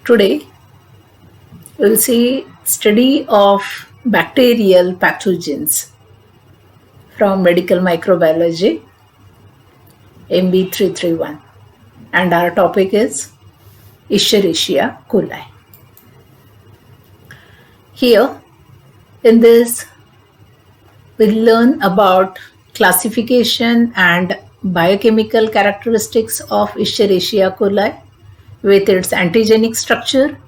Today, we'll see study of bacterial pathogens from medical microbiology MB331, and our topic is Escherichia coli. Here in this we'll learn about classification and biochemical characteristics of Escherichia coli with its antigenic structure,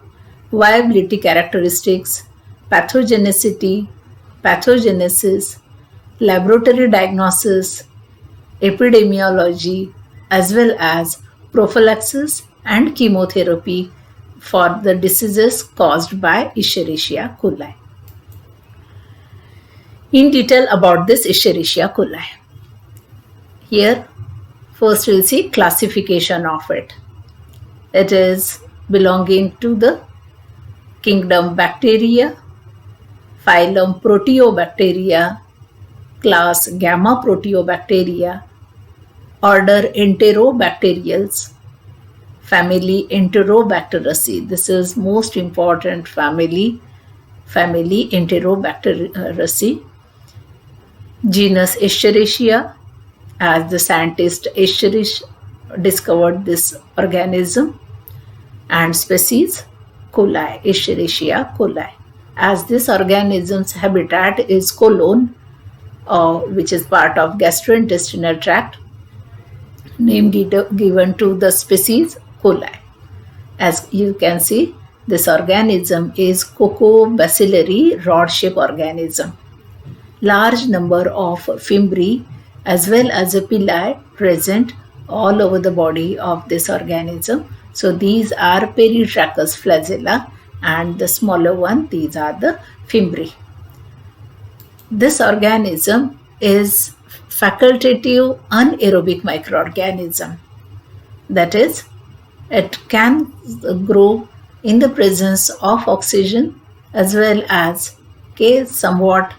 viability characteristics, pathogenicity, pathogenesis, laboratory diagnosis, epidemiology, as well as prophylaxis and chemotherapy for the diseases caused by Escherichia coli. In detail about this Escherichia coli. Here, first we'll see classification of it. It is belonging to the kingdom Bacteria, phylum Proteobacteria, class Gamma Proteobacteria, order Enterobacteriales, family Enterobacteriaceae. This is most important family Enterobacteriaceae. Genus Escherichia, as the scientist Escherichia discovered this organism, and species coli, Escherichia coli, as this organism's habitat is colon, which is part of gastrointestinal tract, name given to the species coli. As you can see, this organism is Coccobacillary rod-shaped organism. Large number of fimbriae as well as a pili present all over the body of this organism. So these are peritracheous flagella, and the smaller one, these are the fimbriae. This organism is facultative anaerobic microorganism. That is, it can grow in the presence of oxygen as well as somewhat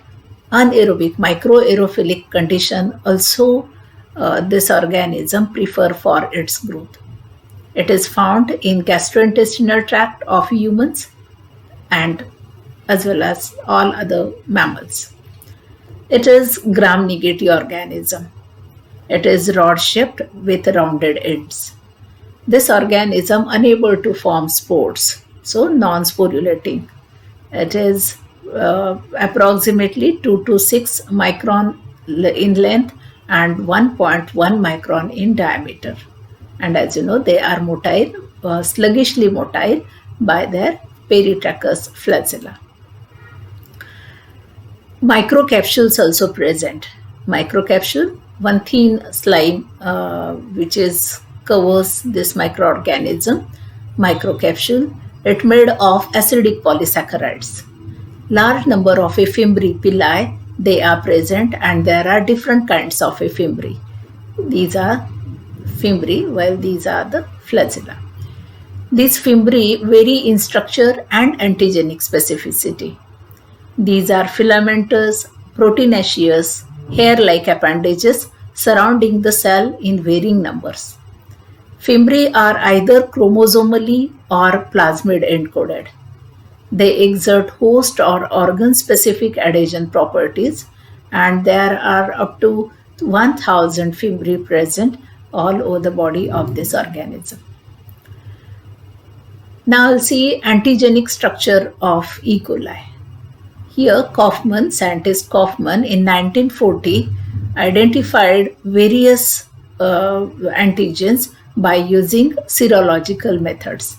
anaerobic microaerophilic condition also this organism prefer for its growth. It is found in gastrointestinal tract of humans and as well as all other mammals. It is gram-negative organism. It is rod-shaped with rounded ends. This organism unable to form spores, so non-sporulating. It is approximately 2 to 6 micron in length and 1.1 micron in diameter. And as you know, they are motile, sluggishly motile by their peritracheous flagella. Microcapsules also present. Microcapsule, one thin slime which covers this microorganism. Microcapsule, it made of acidic polysaccharides. Large number of fimbriae pili, they are present, and there are different kinds of fimbriae. These are fimbriae, while these are the flagella. These fimbriae vary in structure and antigenic specificity. These are filamentous, proteinaceous, hair-like appendages surrounding the cell in varying numbers. Fimbriae are either chromosomally or plasmid encoded. They exert host or organ-specific adhesion properties, and there are up to 1000 fimbriae present all over the body of this organism. Now we'll see antigenic structure of E. coli. Here, scientist Kaufman in 1940 identified various antigens by using serological methods.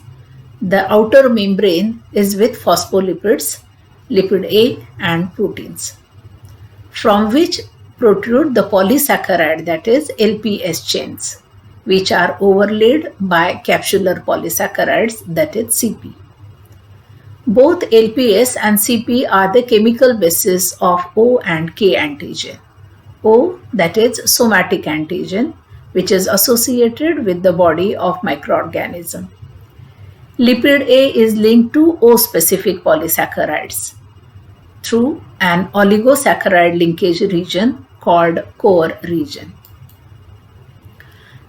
The outer membrane is with phospholipids, lipid A, and proteins, from which protrude the polysaccharide, that is LPS chains, which are overlaid by capsular polysaccharides, that is CP. Both LPS and CP are the chemical basis of O and K antigen. O, that is somatic antigen, which is associated with the body of microorganism. Lipid A is linked to O-specific polysaccharides through an oligosaccharide linkage region called core region.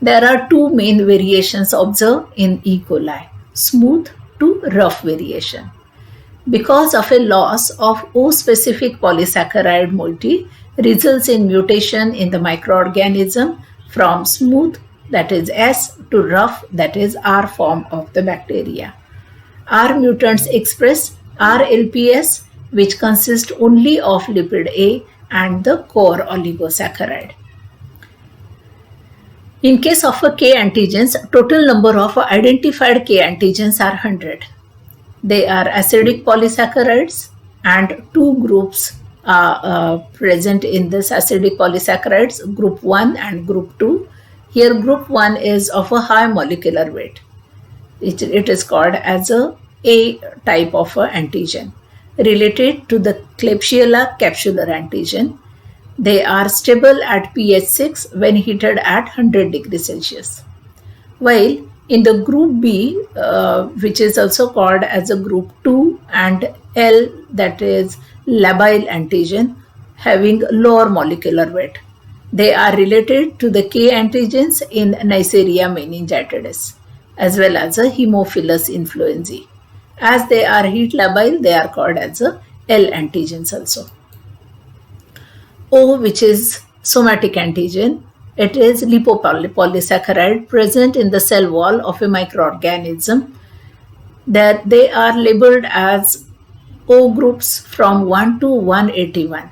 There are two main variations observed in E. coli: smooth to rough variation. Because of a loss of O-specific polysaccharide moiety results in mutation in the microorganism from smooth, that is S, to rough, that is R form of the bacteria. R mutants express RLPS, which consists only of lipid A and the core oligosaccharide. In case of a K antigens, total number of identified K antigens are 100. They are acidic polysaccharides, and two groups are present in this acidic polysaccharides, group 1 and group 2. Here group 1 is of a high molecular weight. It is called as A type of a antigen, related to the Klebsiella capsular antigen. They are stable at pH 6 when heated at 100 degrees Celsius. While in the group B, which is also called as a group 2 and L, that is labile antigen, having lower molecular weight. They are related to the K antigens in Neisseria meningitidis, as well as a Haemophilus influenzae. As they are heat labile, they are called as a L antigens also. O, which is somatic antigen, it is lipopolysaccharide present in the cell wall of a microorganism. That they are labeled as O groups from 1 to 181.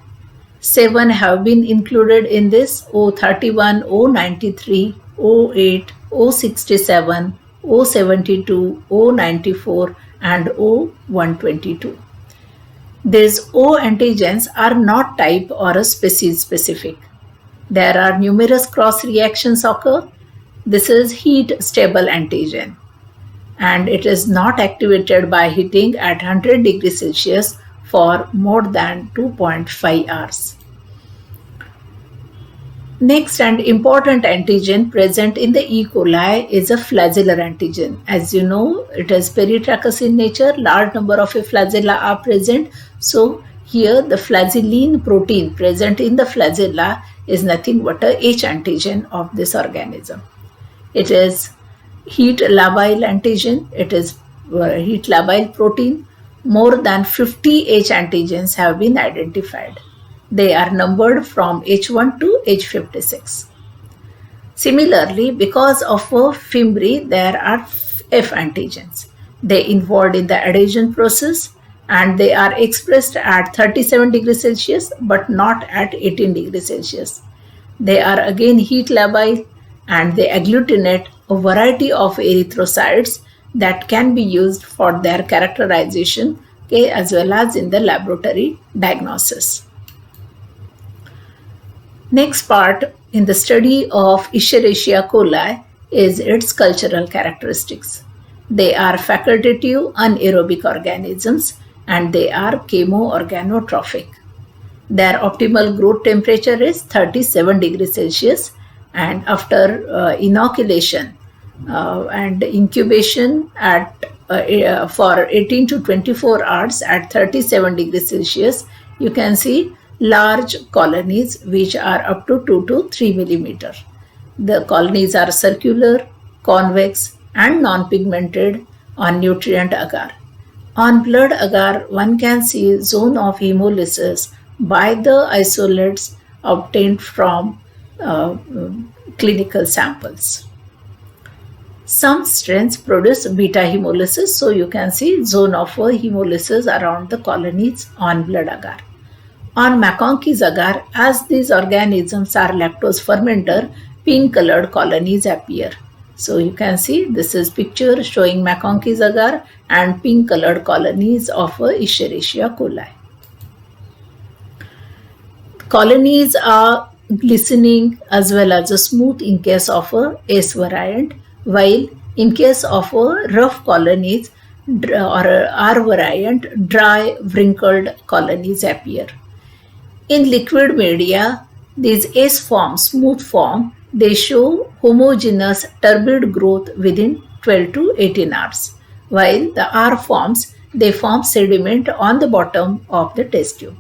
7 have been included in this: O31, O93, O8, O67, O72, O94, and O122. These O antigens are not type or a species specific. There are numerous cross reactions occur. This is heat stable antigen, and it is not activated by heating at 100 degrees Celsius for more than 2.5 hours. Next and important antigen present in the E. coli is a flagellar antigen. As you know, it is peritracheous in nature. Large number of flagella are present. So here the flagellin protein present in the flagella is nothing but a H antigen of this organism. It is heat labile antigen. It is heat labile protein. More than 50 H antigens have been identified. They are numbered from H1 to H56. Similarly, because of fimbriae, there are F antigens. They involved in the adhesion process, and they are expressed at 37 degrees Celsius but not at 18 degrees Celsius. They are again heat labile, and they agglutinate a variety of erythrocytes that can be used for their characterization, as well as in the laboratory diagnosis. Next part in the study of Escherichia coli is its cultural characteristics. They are facultative anaerobic organisms, and they are chemoorganotrophic. Their optimal growth temperature is 37 degrees Celsius, and after inoculation and incubation for 18 to 24 hours at 37 degrees Celsius, you can see large colonies which are up to 2 to 3 millimeter. The colonies are circular, convex, and non-pigmented on nutrient agar. On blood agar, one can see zone of hemolysis by the isolates obtained from clinical samples. Some strains produce beta hemolysis, so you can see zone of hemolysis around the colonies on blood agar. On MacConkey's agar, as these organisms are lactose fermenter, pink colored colonies appear. So you can see this is picture showing MacConkey's agar and pink colored colonies of Escherichia coli. Colonies are glistening as well as smooth in case of S variant, while in case of rough colonies or R variant, dry wrinkled colonies appear. In liquid media, these S form, smooth form, they show homogeneous turbid growth within 12 to 18 hours, while the R forms, they form sediment on the bottom of the test tube.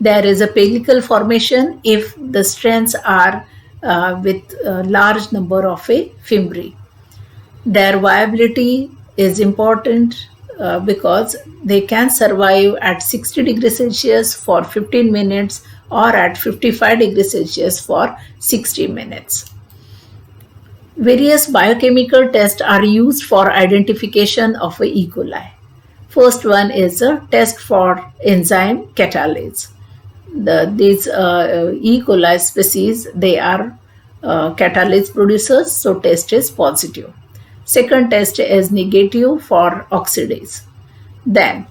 There is a pellicle formation if the strains are with a large number of fimbriae. Their viability is important because they can survive at 60 degrees Celsius for 15 minutes or at 55 degrees Celsius for 60 minutes. Various biochemical tests are used for identification of a E. coli. First one is a test for enzyme catalase. These E. coli species, they are catalase producers, so test is positive. Second test is negative for oxidase. Then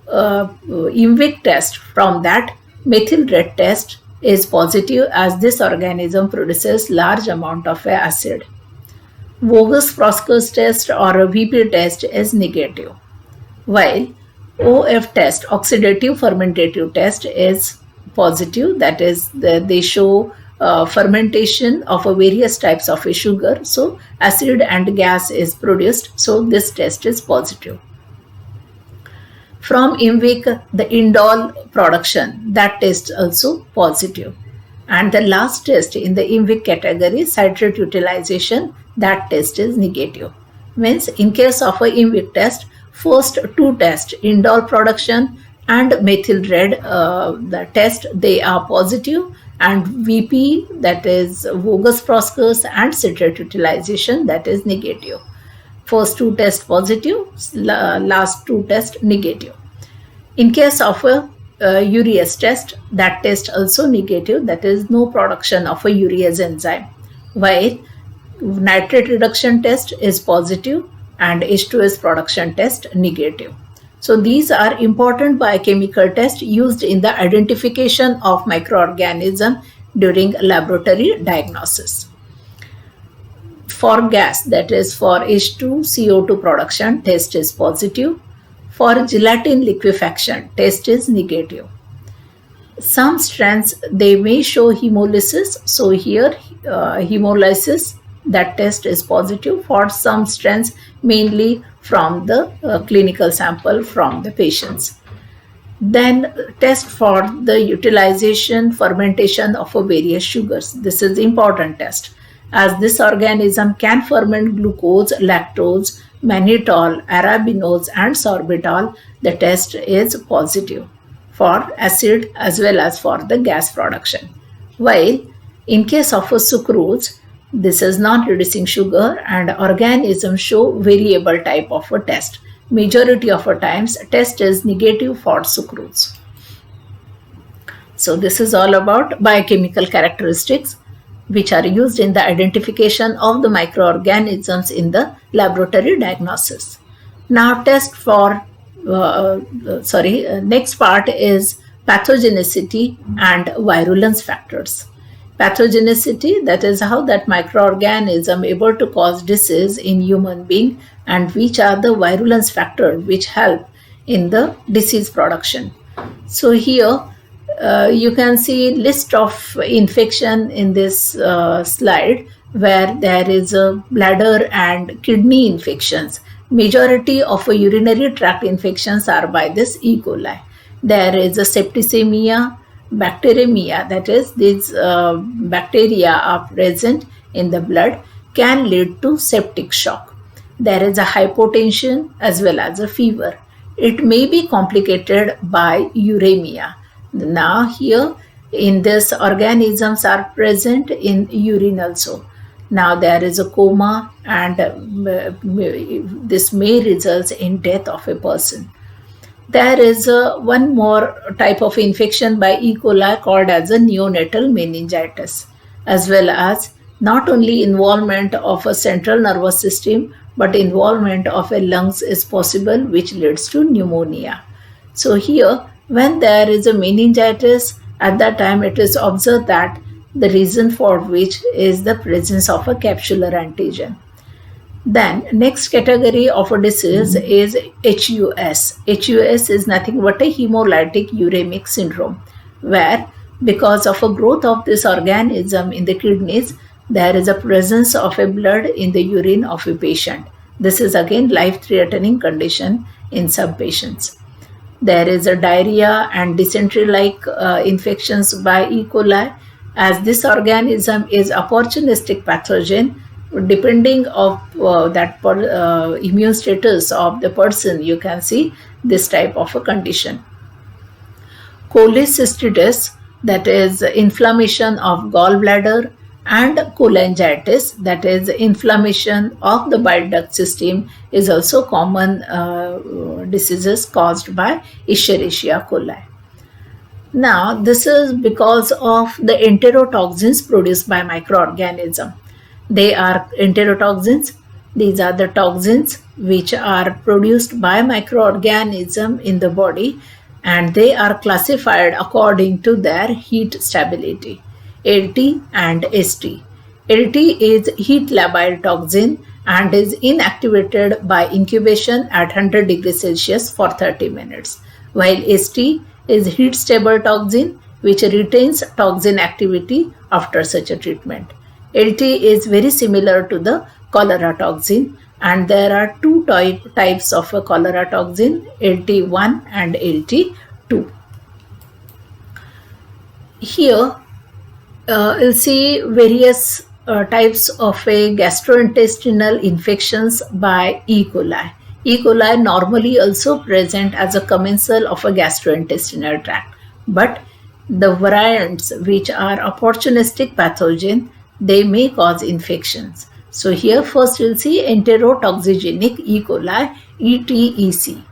IMVIC test, from that methyl red test is positive as this organism produces large amount of acid. Voges-Proskauer test or a VP test is negative, while OF test, oxidative fermentative test, is positive. That is, they show fermentation of various types of a sugar, so acid and gas is produced, so this test is positive. From IMVIC, the indole production, that test also positive. And the last test in the IMVIC category, citrate utilization, that test is negative. Means in case of a IMVIC test, first two tests, indole production and methyl red, the test, they are positive, and VP, that is Voges-Proskauer, and citrate utilization, that is negative. First two tests positive, last two tests negative. In case of a urease test, that test also negative, that is no production of a urease enzyme, while nitrate reduction test is positive and H2S production test negative. So these are important biochemical tests used in the identification of microorganism during laboratory diagnosis. For gas, that is for H2CO2 production, test is positive. For gelatin liquefaction, test is negative. Some strands, they may show hemolysis, so here hemolysis, that test is positive for some strands, mainly from the clinical sample from the patients. Then test for the utilization, fermentation of various sugars. This is important test, as this organism can ferment glucose, lactose, mannitol, arabinose and sorbitol. The test is positive for acid as well as for the gas production. While in case of a sucrose, this is non-reducing sugar and organisms show variable type of a test. Majority of the times test is negative for sucrose. So this is all about biochemical characteristics which are used in the identification of the microorganisms in the laboratory diagnosis. Now test for, next part is pathogenicity and virulence factors. Pathogenicity, that is how that microorganism able to cause disease in human being, and which are the virulence factors which help in the disease production. So here you can see list of infection in this slide, where there is a bladder and kidney infections. Majority of urinary tract infections are by this E. coli. There is a septicemia, bacteremia, that is these bacteria are present in the blood, can lead to septic shock. There is a hypotension as well as a fever. It may be complicated by uremia. Now here in this organisms are present in urine also. Now there is a coma, and this may result in death of a person. There is one more type of infection by E. coli called as a neonatal meningitis, as well as not only involvement of a central nervous system, but involvement of a lungs is possible, which leads to pneumonia. So here, when there is a meningitis, at that time it is observed that the reason for which is the presence of a capsular antigen. Then next category of a disease is HUS. HUS is nothing but a hemolytic uremic syndrome, where because of a growth of this organism in the kidneys, there is a presence of a blood in the urine of a patient. This is again life-threatening condition in some patients. There is a diarrhea and dysentery-like infections by E. coli. As this organism is opportunistic pathogen, depending of immune status of the person, you can see this type of a condition. Cholecystitis, that is inflammation of gallbladder, and cholangitis, that is inflammation of the bile duct system, is also common diseases caused by Escherichia coli. Now, this is because of the enterotoxins produced by microorganism. They are enterotoxins. These are the toxins which are produced by microorganism in the body, and they are classified according to their heat stability, LT and ST. LT is heat labile toxin and is inactivated by incubation at 100 degrees Celsius for 30 minutes, while ST is heat stable toxin which retains toxin activity after such a treatment. LT is very similar to the cholera toxin, and there are two types of a cholera toxin, LT1 and LT2. Here you'll see various types of a gastrointestinal infections by E. coli. E. coli normally also present as a commensal of a gastrointestinal tract, but the variants which are opportunistic pathogen, they may cause infections. So here first we'll see enterotoxigenic E. coli, ETEC.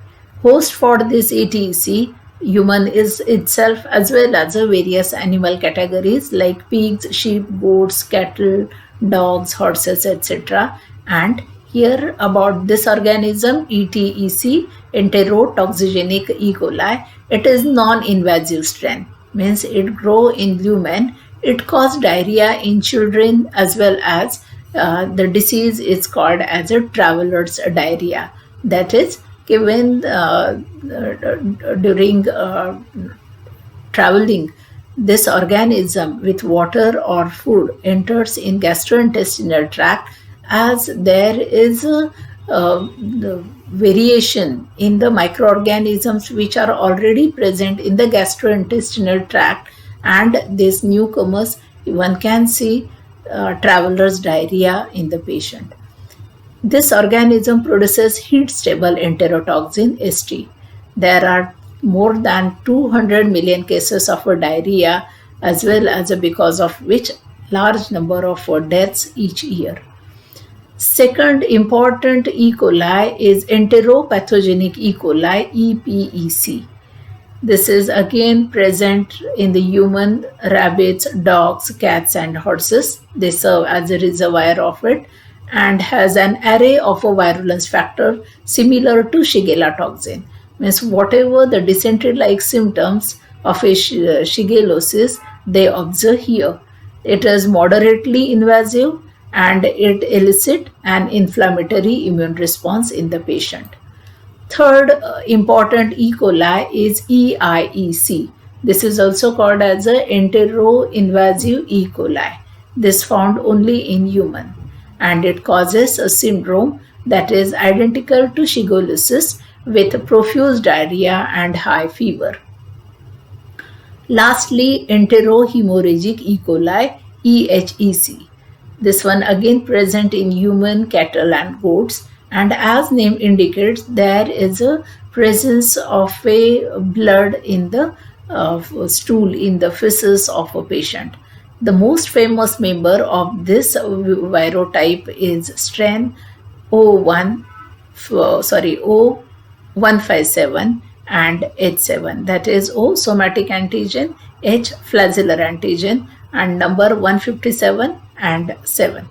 Host for this ETEC, human is itself, as well as various animal categories like pigs, sheep, goats, cattle, dogs, horses, etc. And here about this organism, ETEC, enterotoxigenic E. coli, it is non-invasive strain, means it grow in lumen. It causes diarrhea in children, as well as the disease is called as a traveler's diarrhea. That is given during traveling, this organism with water or food enters in gastrointestinal tract, as there is the variation in the microorganisms which are already present in the gastrointestinal tract, and these newcomers, one can see traveler's diarrhea in the patient. This organism produces heat-stable enterotoxin, ST. There are more than 200 million cases of diarrhea, as well as because of which large number of deaths each year. Second important E. coli is enteropathogenic E. coli, EPEC. This is again present in the human, rabbits, dogs, cats, and horses. They serve as a reservoir of it and has an array of a virulence factor similar to Shigella toxin. Means whatever the dysentery-like symptoms of a shigellosis they observe here. It is moderately invasive and it elicits an inflammatory immune response in the patient. Third important E. coli is EIEC. This is also called as a entero-invasive E. coli. This found only in human, and it causes a syndrome that is identical to shigellosis with profuse diarrhea and high fever. Lastly, enterohemorrhagic E. coli, EHEC. This one again present in human, cattle, and goats, and as name indicates, there is a presence of a blood in the stool, in the feces of a patient. The most famous member of this virotype is strain O157 and H7, that is O somatic antigen, H flagellar antigen, and number 157 and 7.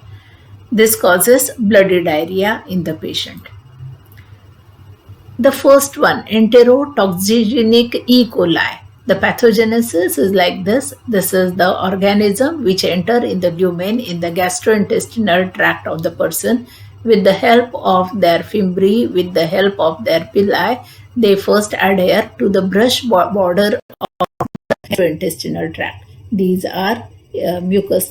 This causes bloody diarrhea in the patient. The first one, enterotoxigenic E. coli. The pathogenesis is like this. This is the organism which enter in the lumen in the gastrointestinal tract of the person. With the help of their fimbriae, with the help of their villi, they first adhere to the brush border of the gastrointestinal tract. These are mucous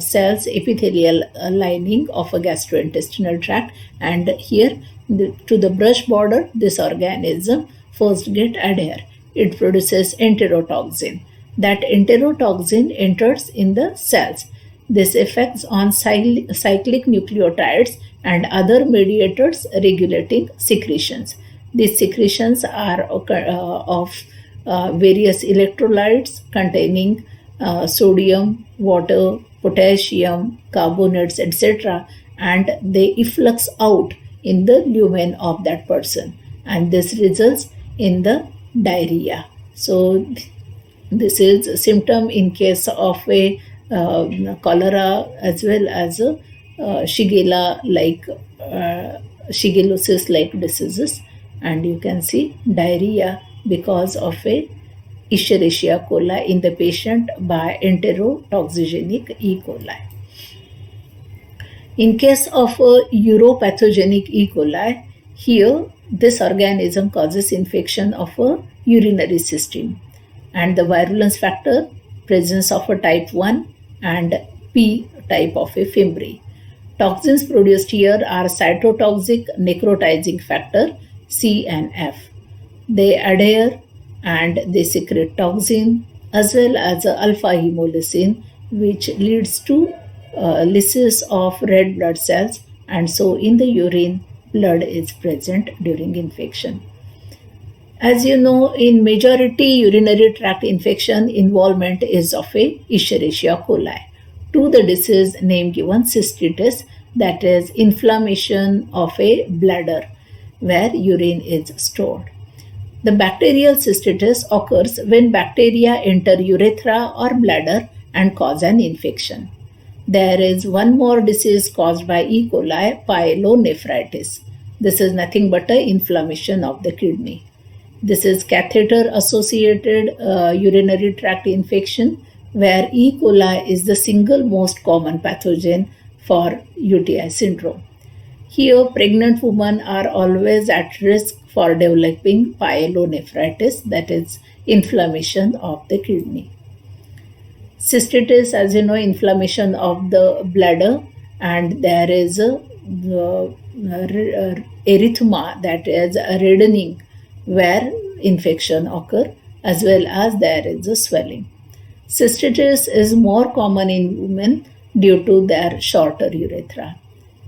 cells, epithelial lining of a gastrointestinal tract, and here to the brush border, this organism first get adhere. It produces enterotoxin. That enterotoxin enters in the cells. This affects on cyclic nucleotides and other mediators regulating secretions. These secretions are of various electrolytes containing sodium, water, potassium, carbonates, etc., and they efflux out in the lumen of that person, and this results in the diarrhea. So this is a symptom in case of a cholera as well as a Shigella like shigellosis like diseases, and you can see diarrhea because of a Escherichia coli in the patient by enterotoxigenic E. coli. In case of a uropathogenic E. coli, here this organism causes infection of a urinary system, and the virulence factor presence of a type 1 and P type of a fimbriae. Toxins produced here are cytotoxic necrotizing factor C and F. They adhere and they secrete toxin as well as alpha hemolysin, which leads to lysis of red blood cells, and so in the urine blood is present during infection. As you know, in majority urinary tract infection, involvement is of a Escherichia coli. To the disease name given cystitis, that is inflammation of a bladder where urine is stored. The bacterial cystitis occurs when bacteria enter urethra or bladder and cause an infection. There is one more disease caused by E. coli, pyelonephritis. This is nothing but an inflammation of the kidney. This is catheter associated urinary tract infection where E. coli is the single most common pathogen for UTI syndrome. Here, pregnant women are always at risk for developing pyelonephritis, that is, inflammation of the kidney. Cystitis, as you know, inflammation of the bladder, and there is a erythema, that is a reddening where infection occur, as well as there is a swelling. Cystitis is more common in women due to their shorter urethra,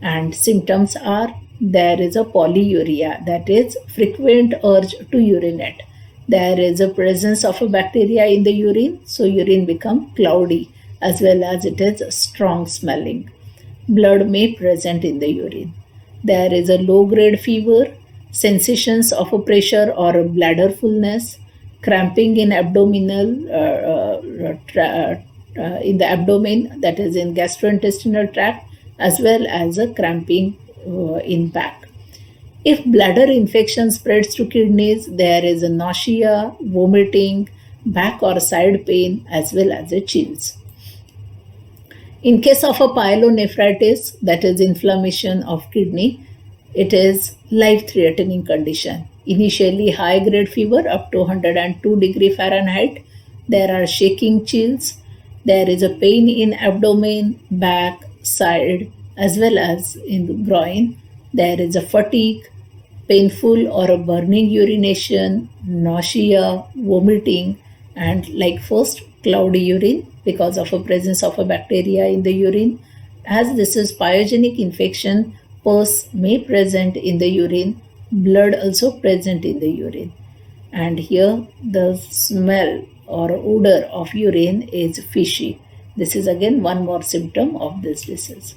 and symptoms are there is a polyuria, that is frequent urge to urinate. There is a presence of a bacteria in the urine, so urine become cloudy as well as it is strong smelling. Blood may present in the urine. There is a low grade fever, sensations of a pressure or a bladder fullness, cramping in abdominal in the abdomen, that is in gastrointestinal tract, as well as a cramping in back. If bladder infection spreads to kidneys, there is a nausea, vomiting, back or side pain, as well as a chills. In case of a pyelonephritis, that is inflammation of kidney, it is life-threatening condition. Initially high-grade fever up to 102 degree Fahrenheit. There are shaking chills. There is a pain in abdomen, back, side, as well as in the groin. There is a fatigue, painful or a burning urination, nausea, vomiting, and like first cloudy urine because of a presence of a bacteria in the urine. As this is pyogenic infection, pus may present in the urine, blood also present in the urine. And here the smell or odor of urine is fishy. This is again one more symptom of this disease.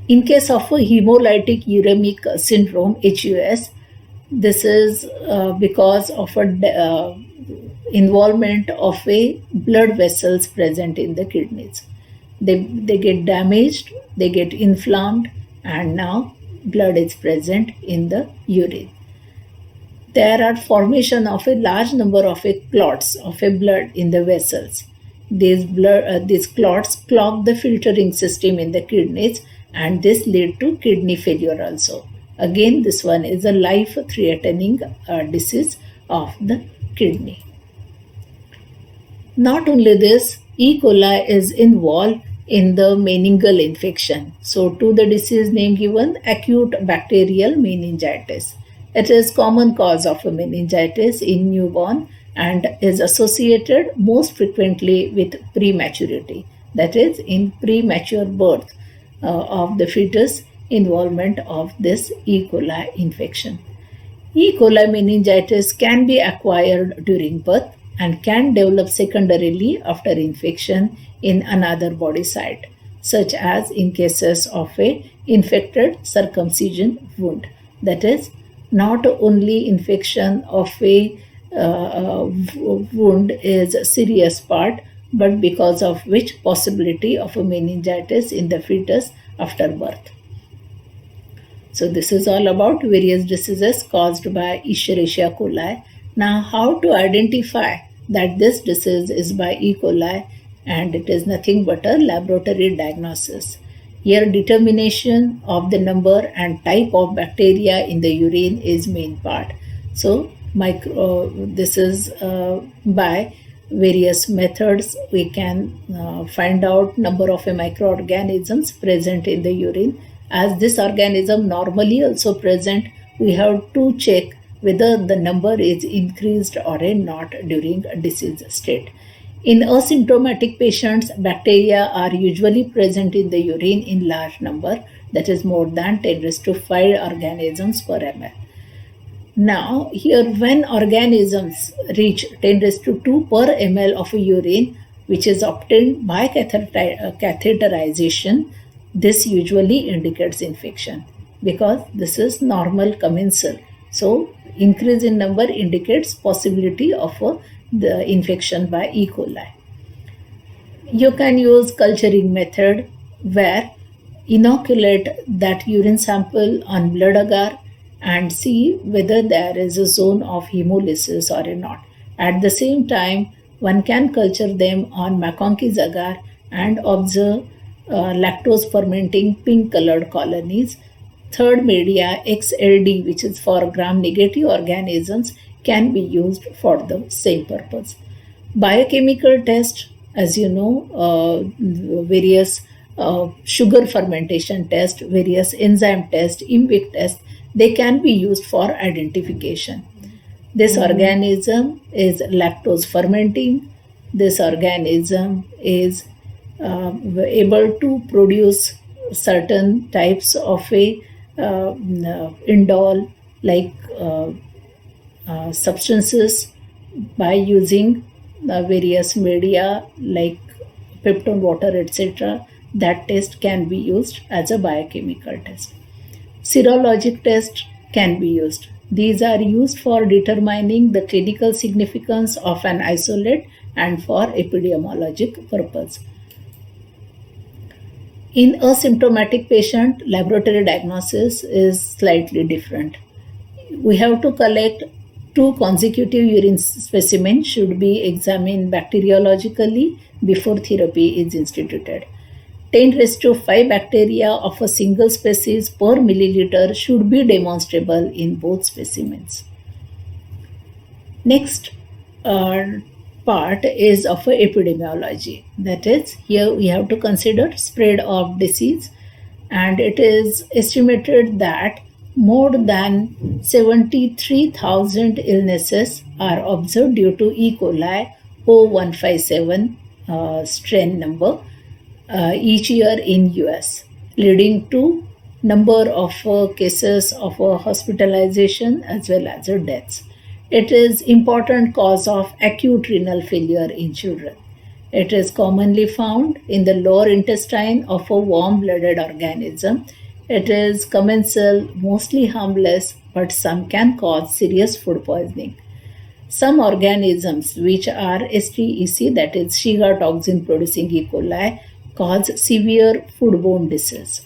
In case of a hemolytic uremic syndrome, HUS, this is because of a involvement of a blood vessels present in the kidneys. They get damaged, they get inflamed, and now blood is present in the urine. There are formation of a large number of clots of a blood in the vessels. These clots clog the filtering system in the kidneys, and this lead to kidney failure also. Again, this one is a life-threatening disease of the kidney. Not only this, E. coli is involved in the meningeal infection. So, to the disease name given, acute bacterial meningitis. It is common cause of a meningitis in newborn and is associated most frequently with prematurity. that is, in premature birth of the fetus, involvement of this E. coli infection. E. coli meningitis can be acquired during birth and can develop secondarily after infection in another body site, such as in cases of a infected circumcision wound. That is, not only infection of a wound is a serious part, but because of which possibility of a meningitis in the fetus after birth. So this is all about various diseases caused by Escherichia coli. Now, how to identify that this disease is by E. coli, and it is nothing but a laboratory diagnosis. Here, determination of the number and type of bacteria in the urine is main part. So, this is by various methods we can find out number of microorganisms present in the urine. As this organism normally also present, we have to check whether the number is increased or not during a disease state. In asymptomatic patients, bacteria are usually present in the urine in large number, that is more than 10 raised to 5 organisms per ml. Now, here when organisms reach 10 raised to 2 per ml of urine, which is obtained by catheterization, this usually indicates infection because this is normal commensal. So, increase in number indicates possibility of the infection by E. coli. You can use culturing method where inoculate that urine sample on blood agar and see whether there is a zone of hemolysis or not. At the same time, one can culture them on McConkey's agar and observe lactose fermenting pink colored colonies. Third media, XLD, which is for gram-negative organisms, can be used for the same purpose. Biochemical test, as you know, various sugar fermentation test, various enzyme test, IMPIC test, they can be used for identification. This organism is lactose fermenting. This organism is able to produce certain types of a indole like substances by using various media like peptone water, etc. That test can be used as a biochemical test. Serologic test can be used. These are used for determining the clinical significance of an isolate and for epidemiologic purpose. In asymptomatic patient, laboratory diagnosis is slightly different. We have to collect 2 consecutive urine specimens should be examined bacteriologically before therapy is instituted. 10 raised to 5 bacteria of a single species per milliliter should be demonstrable in both specimens. Next part is of epidemiology. That is, here we have to consider spread of disease, and it is estimated that more than 73,000 illnesses are observed due to E. coli O157 strain number each year in US, leading to number of cases of hospitalization as well as deaths. It is important cause of acute renal failure in children. It is commonly found in the lower intestine of a warm-blooded organism. It is commensal, mostly harmless, but some can cause serious food poisoning. Some organisms which are STEC, that is Shiga toxin producing E. coli, cause severe foodborne disease.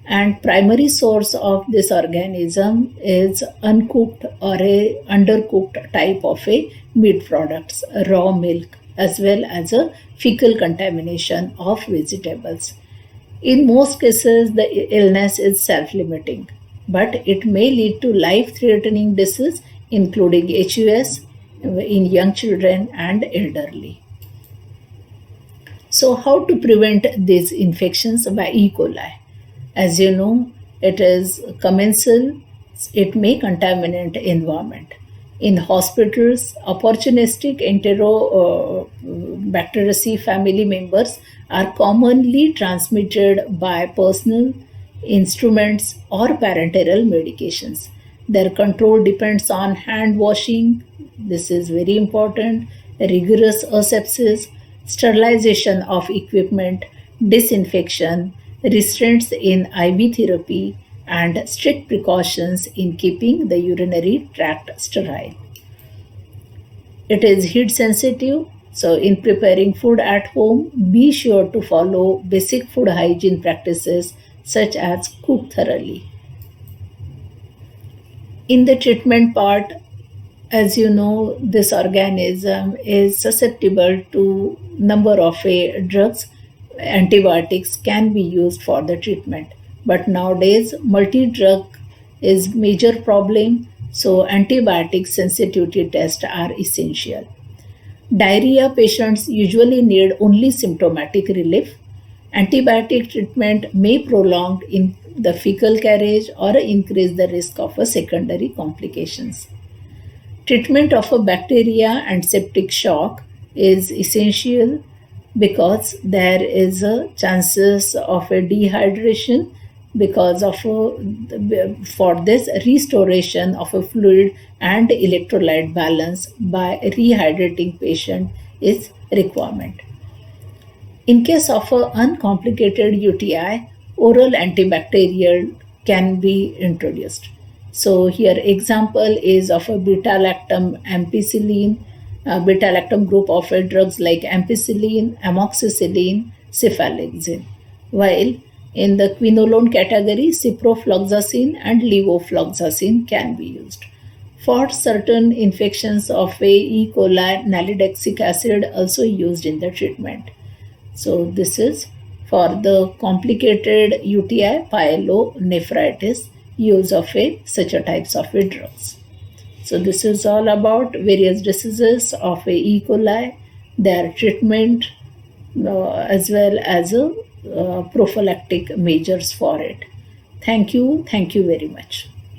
And primary source of this organism is uncooked or a undercooked type of a meat products, raw milk, as well as a fecal contamination of vegetables. In most cases, the illness is self-limiting, but it may lead to life-threatening disease, including HUS in young children and elderly. So, how to prevent these infections by E. coli? As you know, it is commensal, it may contaminate environment. In hospitals, opportunistic enterobacteriaceae family members are commonly transmitted by personal instruments or parenteral medications. Their control depends on hand washing, this is very important, rigorous asepsis, sterilization of equipment, disinfection, restraints in IV therapy, and strict precautions in keeping the urinary tract sterile. It is heat sensitive, so in preparing food at home, be sure to follow basic food hygiene practices such as cook thoroughly. In the treatment part, as you know, this organism is susceptible to number of drugs. Antibiotics can be used for the treatment, but nowadays multi drug is major problem, so antibiotic sensitivity tests are essential. Diarrhea patients usually need only symptomatic relief. Antibiotic treatment may prolong in the fecal carriage or increase the risk of a secondary complications. Treatment of a bacteria and septic shock is essential because there is a chances of a dehydration because of for this restoration of a fluid and electrolyte balance by rehydrating patient is requirement. In case of a uncomplicated UTI, oral antibacterial can be introduced. So here example is of a beta-lactam ampicillin, beta-lactam group of drugs like ampicillin, amoxicillin, cephalexin. While in the quinolone category, ciprofloxacin and levofloxacin can be used. For certain infections of a E. coli, nalidixic acid also used in the treatment. So this is for the complicated UTI pyelonephritis use of such a types of drugs. So this is all about various diseases of E. coli, their treatment as well as prophylactic measures for it. Thank you very much.